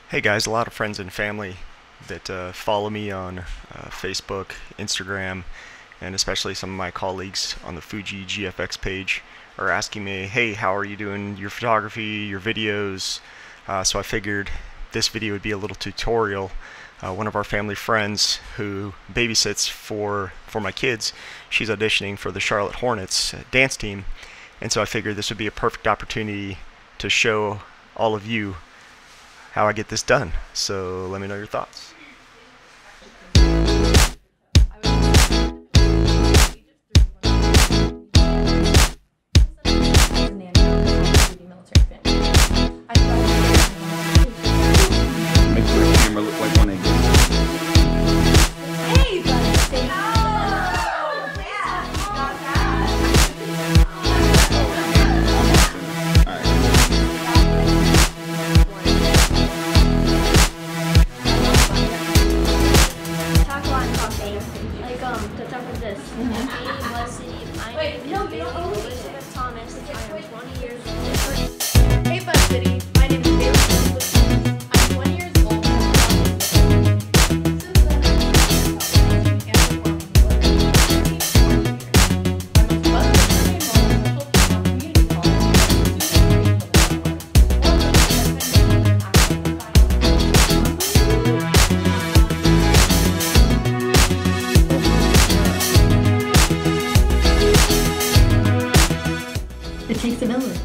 Hey guys, a lot of friends and family that follow me on Facebook, Instagram, and especially some of my colleagues on the Fuji GFX page are asking me, hey, how are you doing your photography, your videos? So I figured this video would be a little tutorial. One of our family friends who babysits for my kids, she's auditioning for the Charlotte Hornets dance team, and so I figured this would be a perfect opportunity to show all of you how I get this done. So let me know your thoughts. Wait, no, Elizabeth Thomas. I am 20 years old. Hey, Bud City. My name is Bailey Elizabeth Thomas. I'm 20 years old. It takes a village.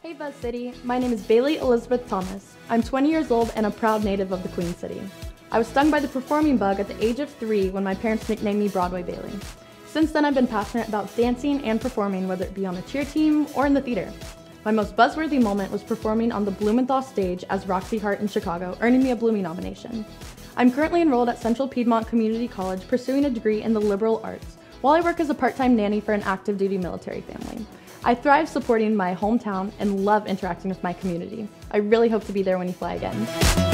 Hey Buzz City, my name is Bailey Elizabeth Thomas. I'm 20 years old and a proud native of the Queen City. I was stung by the performing bug at the age of 3 when my parents nicknamed me Broadway Bailey. Since then I've been passionate about dancing and performing, whether it be on a cheer team or in the theater. My most buzzworthy moment was performing on the Blumenthal stage as Roxy Hart in Chicago, earning me a Bloomie nomination. I'm currently enrolled at Central Piedmont Community College pursuing a degree in the liberal arts, while I work as a part-time nanny for an active duty military family. I thrive supporting my hometown and love interacting with my community. I really hope to be there when you fly again.